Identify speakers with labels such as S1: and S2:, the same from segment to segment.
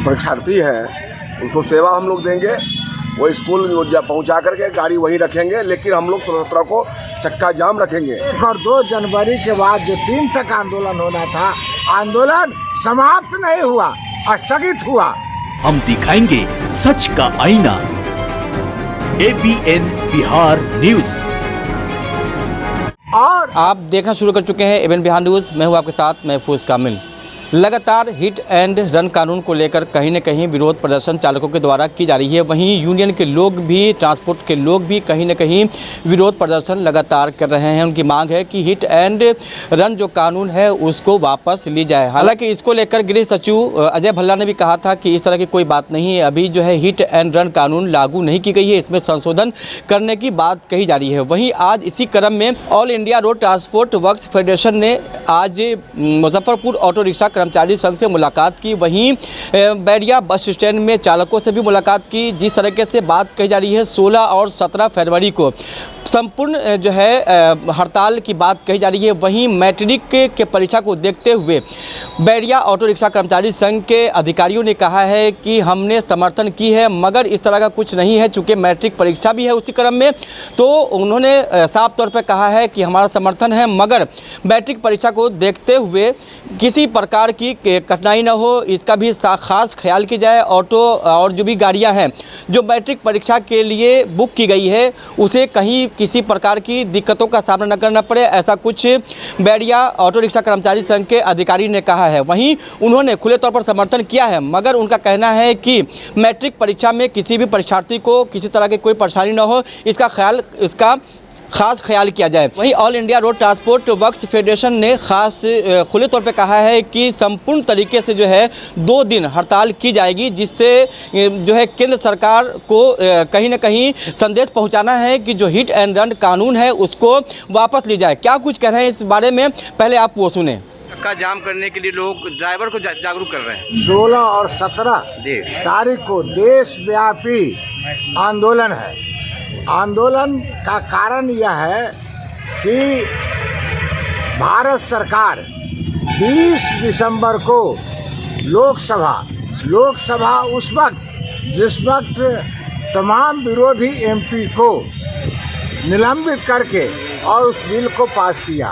S1: परीक्षार्थी है उसको सेवा हम लोग देंगे, वो स्कूल पहुंचा करके गाड़ी वहीं रखेंगे, लेकिन हम लोग 17 को चक्का जाम रखेंगे।
S2: 1 और 2 जनवरी के बाद जो 3 तक आंदोलन होना था, आंदोलन समाप्त नहीं हुआ, स्थगित हुआ।
S3: हम दिखाएंगे सच का आईना। ABN Bihar news.
S2: और
S4: आप देखना शुरू कर चुके हैं ABN बिहार न्यूज़। मैं हूं आपके साथ महफूज कामिल। लगातार हिट एंड रन कानून को लेकर कहीं न कहीं विरोध प्रदर्शन चालकों के द्वारा की जा रही है। वहीं यूनियन के लोग भी, ट्रांसपोर्ट के लोग भी कहीं न कहीं विरोध प्रदर्शन लगातार कर रहे हैं। उनकी मांग है कि हिट एंड रन जो कानून है उसको वापस ली जाए। हालांकि इसको लेकर गृह सचिव अजय भल्ला ने भी कहा था कि इस तरह की कोई बात नहीं है, अभी जो है हिट एंड रन कानून लागू नहीं की गई है, इसमें संशोधन करने की बात कही जा रही है। वहीं आज इसी क्रम में all India road transport works federation ने आज मुजफ्फरपुर ऑटो रिक्शा कर्मचारी संघ से मुलाकात की। वहीं बैरिया बस स्टैंड में चालकों से भी मुलाकात की। जिस तरीके से बात कही जा रही है 16 और 17 फरवरी को संपूर्ण जो है हड़ताल की बात कही जा रही है। वहीं मैट्रिक के परीक्षा को देखते हुए बैरिया ऑटो रिक्शा कर्मचारी संघ के अधिकारियों ने कहा है कि हमने समर्थन की है, मगर इस तरह का कुछ नहीं है। चूँकि मैट्रिक परीक्षा भी है उसी क्रम में, तो उन्होंने साफ तौर पर कहा है कि हमारा समर्थन है, मगर मैट्रिक परीक्षा को देखते हुए किसी प्रकार की कठिनाई न हो, इसका भी खास ख्याल किया जाए। ऑटो और जो भी गाड़ियाँ हैं जो मैट्रिक परीक्षा के लिए बुक की गई है, उसे कहीं किसी प्रकार की दिक्कतों का सामना न करना पड़े, ऐसा कुछ बैरिया ऑटो रिक्शा कर्मचारी संघ के अधिकारी ने कहा है। वहीं उन्होंने खुले तौर पर समर्थन किया है, मगर उनका कहना है कि मैट्रिक परीक्षा में किसी भी परीक्षार्थी को किसी तरह की कोई परेशानी न हो, इसका खास ख्याल किया जाए। वहीं all India road transport works federation ने खास खुले तौर पे कहा है कि संपूर्ण तरीके से जो है 2 दिन हड़ताल की जाएगी, जिससे जो है केंद्र सरकार को कहीं न कहीं संदेश पहुंचाना है कि जो हिट एंड रन कानून है उसको वापस ली जाए। क्या कुछ कह रहे हैं इस बारे में, पहले आप वो सुने।
S5: चक्का जाम करने के लिए लोग ड्राइवर को जागरूक कर रहे हैं।
S2: 16 और 17 तारीख को देशव्यापी आंदोलन है। आंदोलन का कारण यह है कि भारत सरकार 20 दिसंबर को लोकसभा उस वक्त जिस वक्त तमाम विरोधी MP को निलंबित करके और उस बिल को पास किया,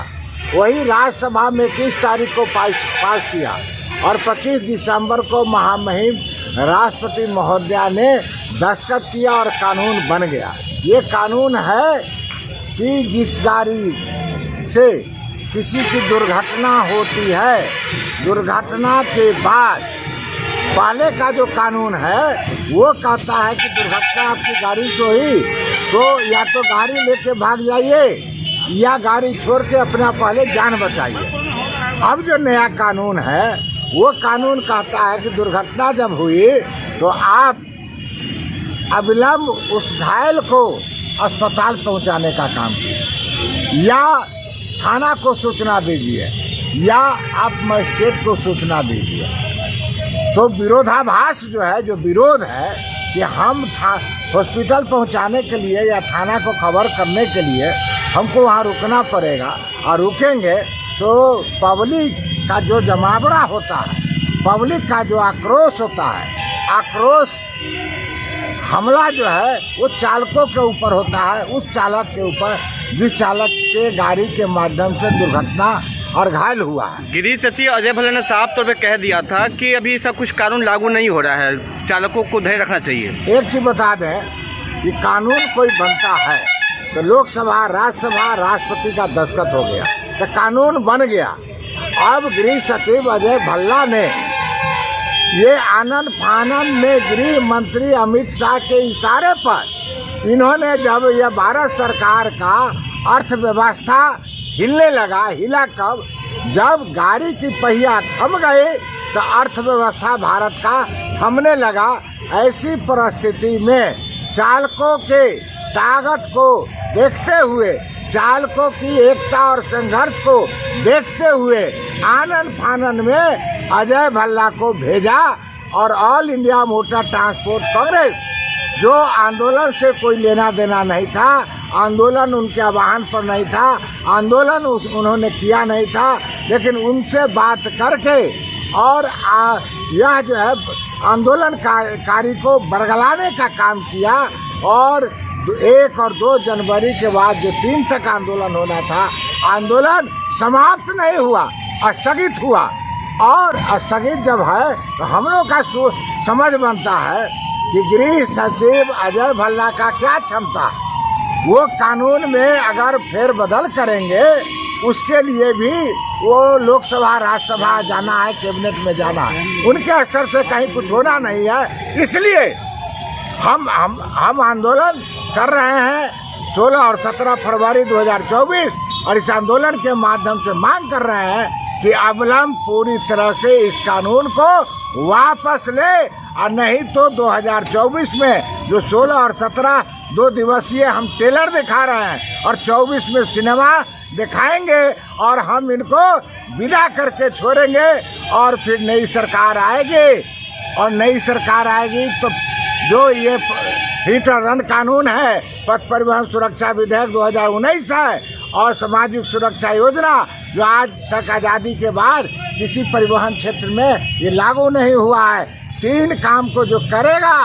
S2: वही राज्यसभा में 21 तारीख को पास किया और 25 दिसंबर को महामहिम राष्ट्रपति महोदया ने दस्तखत किया और कानून बन गया। ये कानून है कि जिस गाड़ी से किसी की दुर्घटना होती है, दुर्घटना के बाद पहले का जो कानून है वो कहता है कि दुर्घटना आपकी गाड़ी से हुई तो या तो गाड़ी लेके भाग जाइए या गाड़ी छोड़ के अपना पहले जान बचाइए। अब जो नया कानून है वो कानून कहता है कि दुर्घटना जब हुई तो आप अविलंब उस घायल को अस्पताल पहुंचाने का काम कीजिए, या थाना को सूचना दीजिए, या आप मजिस्ट्रेट को सूचना दीजिए। तो विरोधाभास जो है, जो विरोध है कि हम हॉस्पिटल पहुंचाने के लिए या थाना को खबर करने के लिए हमको वहाँ रुकना पड़ेगा, और रुकेंगे तो पब्लिक का जो जमावड़ा होता है, पब्लिक का जो आक्रोश होता है, आक्रोश हमला जो है वो चालकों के ऊपर होता है, उस चालक के ऊपर जिस चालक के गाड़ी के माध्यम से दुर्घटना और घायल हुआ है।
S5: गृह सचिव अजय भल्ला ने साफ तौर पे कह दिया था कि अभी ऐसा कुछ कानून लागू नहीं हो रहा है, चालकों को धैर्य रखना चाहिए।
S2: एक चीज बता दें कि कानून कोई बनता है तो लोकसभा, राज्यसभा, राष्ट्रपति का दस्तखत हो गया तो कानून बन गया। अब गृह सचिव अजय भल्ला ने ये आनन फानन में गृह मंत्री अमित शाह के इशारे पर इन्होंने जब यह भारत सरकार का अर्थव्यवस्था हिलने लगा, हिला कब? जब गाड़ी की पहिया थम गए तो अर्थव्यवस्था भारत का थमने लगा। ऐसी परिस्थिति में चालकों के ताकत को देखते हुए, चालकों की एकता और संघर्ष को देखते हुए आनन फानन में अजय भल्ला को भेजा और all India motor transport Congress, जो आंदोलन से कोई लेना देना नहीं था, आंदोलन उनके आह्वान पर नहीं था, आंदोलन उन्होंने किया नहीं था, लेकिन उनसे बात करके और यह जो है आंदोलनकारी को बरगलाने का काम किया। और 1 और 2 जनवरी के बाद जो 3 तक आंदोलन होना था, आंदोलन समाप्त नहीं हुआ, स्थगित हुआ। और स्थगित जब है तो हम लोग का समझ बनता है कि गृह सचिव अजय भल्ला का क्या क्षमता, वो कानून में अगर फेरबदल करेंगे, उसके लिए भी वो लोकसभा राज्यसभा जाना है, कैबिनेट में जाना है, उनके स्तर से कहीं कुछ होना नहीं है। इसलिए हम आंदोलन कर रहे हैं 16 और 17 फरवरी 2024, और इस आंदोलन के माध्यम से मांग कर रहे हैं कि अविलंब पूरी तरह से इस कानून को वापस ले, और नहीं तो 2024 में जो 16 और 17 2 दिवसीय हम ट्रेलर दिखा रहे हैं, और 24 में सिनेमा दिखाएंगे, और हम इनको विदा करके छोड़ेंगे। और फिर नई सरकार आएगी, और नई सरकार आएगी तो जो ये हिट और रन कानून है, पथ परिवहन सुरक्षा विधेयक 2019 है, और सामाजिक सुरक्षा योजना जो आज तक आज़ादी के बाद किसी परिवहन क्षेत्र में ये लागू नहीं हुआ है, 3 काम को जो करेगा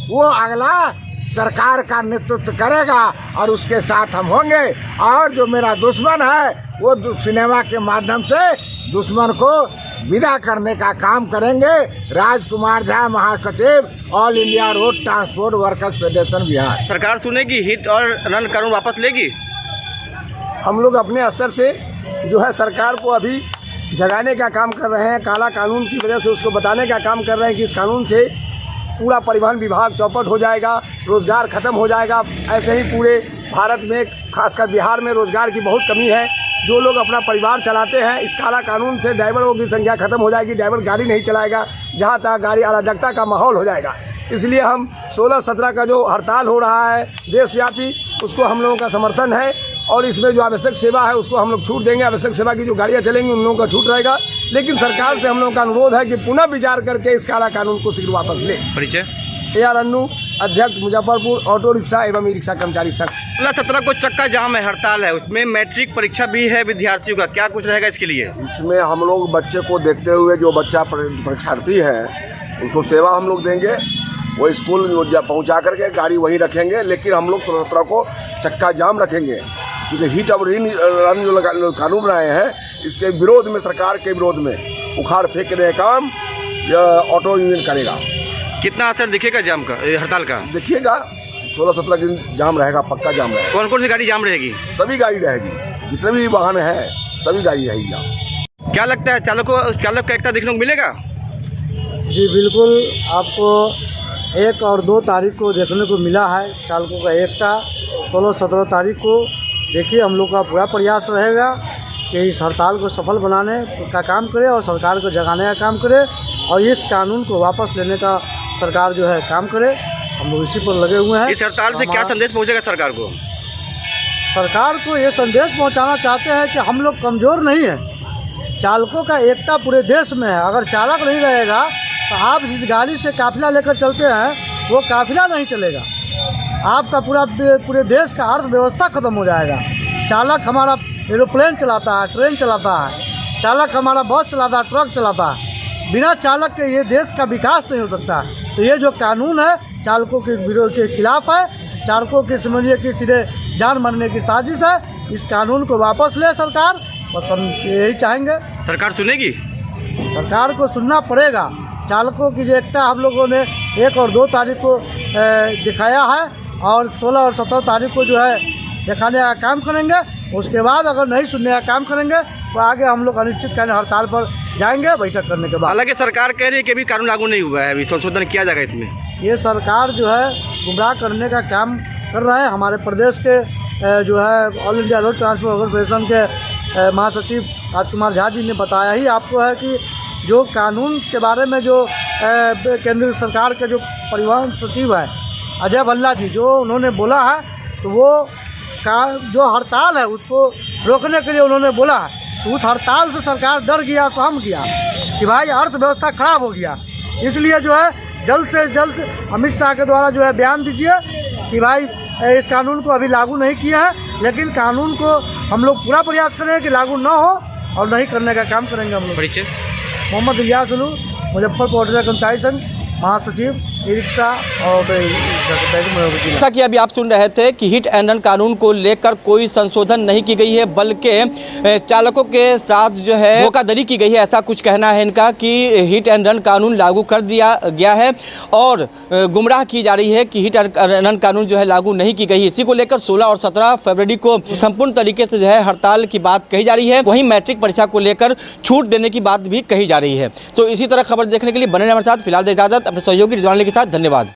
S2: वो अगला सरकार का नेतृत्व करेगा, और उसके साथ हम होंगे। और जो मेरा दुश्मन है वो सिनेमा के माध्यम से दुश्मन को विदा करने का काम करेंगे। राजकुमार झा, महासचिव, all India road transport workers federation Bihar.
S5: सरकार सुनेगी, हिट और रन कानून वापस लेगी?
S6: हम लोग अपने स्तर से जो है सरकार को अभी जगाने का काम कर रहे हैं, काला कानून की वजह से उसको बताने का काम कर रहे हैं कि इस कानून से पूरा परिवहन विभाग चौपट हो जाएगा, रोज़गार ख़त्म हो जाएगा। ऐसे ही पूरे भारत में, खासकर बिहार में रोज़गार की बहुत कमी है। जो लोग अपना परिवार चलाते हैं, इस काला कानून से ड्राइवरों की संख्या खत्म हो जाएगी, ड्राइवर गाड़ी नहीं चलाएगा, जहाँ तक गाड़ी अराजकता का माहौल हो जाएगा। इसलिए हम 16-17 का जो हड़ताल हो रहा है देशव्यापी, उसको हम लोगों का समर्थन है। और इसमें जो आवश्यक सेवा है उसको हम लोग छूट देंगे, आवश्यक सेवा की जो गाड़ियाँ चलेंगी उन लोगों का छूट रहेगा। लेकिन सरकार से हम लोगों का अनुरोध है कि पुनः विचार करके इस काला कानून को शीघ्र वापस ले।
S5: परिचय?
S6: AR अन्नू, अध्यक्ष मुजफ्फरपुर ऑटो रिक्शा एवं ई रिक्शा कर्मचारी संघ।
S5: 16-17 को चक्का जाम है, हड़ताल है, उसमें मैट्रिक परीक्षा भी है विद्यार्थियों का, क्या कुछ रहेगा इसके लिए?
S1: इसमें हम लोग बच्चे को देखते हुए, जो बच्चा परीक्षार्थी है उसको सेवा हम लोग देंगे, वो स्कूल पहुंचा करके गाड़ी वहीं रखेंगे। लेकिन हम लोग 16-17 को चक्का जाम रखेंगे, क्योंकि हिट और रन जो कानून बनाए हैं, इसके विरोध में, सरकार के विरोध में उखाड़ फेंकने का काम ऑटो यूनियन करेगा।
S5: कितना असर दिखेगा जाम का, हड़ताल का?
S1: देखिएगा 16-17 दिन जाम रहेगा, पक्का जाम रहेगा।
S5: कौन कौन सी गाड़ी जाम रहेगी?
S1: सभी गाड़ी रहेगी, जितने भी वाहन हैं सभी गाड़ी रहेगी।
S5: क्या लगता है, चालक का एकता देखने को मिलेगा?
S7: जी बिल्कुल, आपको 1 और 2 तारीख को देखने को मिला है चालकों का एकता। 16-17 तारीख को देखिए, हम लोग का पूरा प्रयास रहेगा कि इस हड़ताल को सफल बनाने का काम करे और सरकार को जगाने का काम करे, और इस कानून को वापस लेने का सरकार जो है काम करे। हम लोग इसी पर लगे हुए हैं।
S5: इस हड़ताल से क्या संदेश पहुंचेगा सरकार को?
S7: सरकार को ये संदेश पहुंचाना चाहते हैं कि हम लोग कमज़ोर नहीं हैं, चालकों का एकता पूरे देश में है। अगर चालक नहीं रहेगा तो आप जिस गाड़ी से काफिला लेकर चलते हैं वो काफिला नहीं चलेगा, आपका पूरे देश का अर्थव्यवस्था खत्म हो जाएगा। चालक हमारा एरोप्लेन चलाता है, ट्रेन चलाता है, चालक हमारा बस चलाता है, ट्रक चलाता है। बिना चालक के ये देश का विकास नहीं हो सकता। तो ये जो कानून है चालकों के विरोध के खिलाफ है, चालकों की समझिए कि सीधे जान मारने की साजिश है। इस कानून को वापस ले सरकार, बस हम यही चाहेंगे।
S5: सरकार सुनेगी?
S7: सरकार को सुनना पड़ेगा। चालकों की जो एकता हम लोगों ने 1 और 2 तारीख को दिखाया है, और 16 और 17 तारीख को जो है दिखाने का काम करेंगे। उसके बाद अगर नहीं सुनने का काम करेंगे तो आगे हम लोग अनिश्चितकालीन हड़ताल पर जाएंगे बैठक करने के बाद।
S5: हालांकि सरकार कह रही है कि अभी कानून लागू नहीं हुआ है, अभी संशोधन किया जाएगा इसमें।
S7: ये सरकार जो है गुमराह करने का काम कर रहे हैं। हमारे प्रदेश के जो है all India road transport federation के महासचिव राजकुमार झा जी ने बताया ही आपको है कि जो कानून के बारे में जो केंद्र सरकार के जो परिवहन सचिव है अजय भल्ला जी, जो उन्होंने बोला है, तो वो जो हड़ताल है उसको रोकने के लिए उन्होंने बोला है। तो उस हड़ताल से सरकार डर गया, सहम गया कि भाई अर्थव्यवस्था खराब हो गया। इसलिए जो है जल्द से जल्द अमित शाह के द्वारा जो है बयान दीजिए कि भाई इस कानून को अभी लागू नहीं किया है, लेकिन कानून को हम लोग पूरा प्रयास करेंगे कि लागू न हो और नहीं करने का काम करेंगे हम लोग।
S5: परिचय?
S7: मोहम्मद इलियास उलू, मुजफ्फरपुर ऑटो कर्मचारी संघ, महासचिव, ई रिक्शा और
S4: जैसा कि अभी आप सुन रहे थे कि हिट एंड रन कानून को लेकर कोई संशोधन नहीं की गई है, बल्कि चालकों के साथ जो है धोखाधड़ी की गई है, ऐसा कुछ कहना है इनका कि हिट एंड रन कानून लागू कर दिया गया है और गुमराह की जा रही है कि हिट एंड रन कानून जो है लागू नहीं की गई है। इसी को लेकर 16 और 17 फरवरी को संपूर्ण तरीके से जो है हड़ताल की बात कही जा रही है। वहीं मैट्रिक परीक्षा को लेकर छूट देने की बात भी कही जा रही है। तो इसी तरह खबर देखने के लिए बने रहिए हमारे साथ। फिलहाल इजाजत, अपने सहयोगी रिजवान के साथ। धन्यवाद।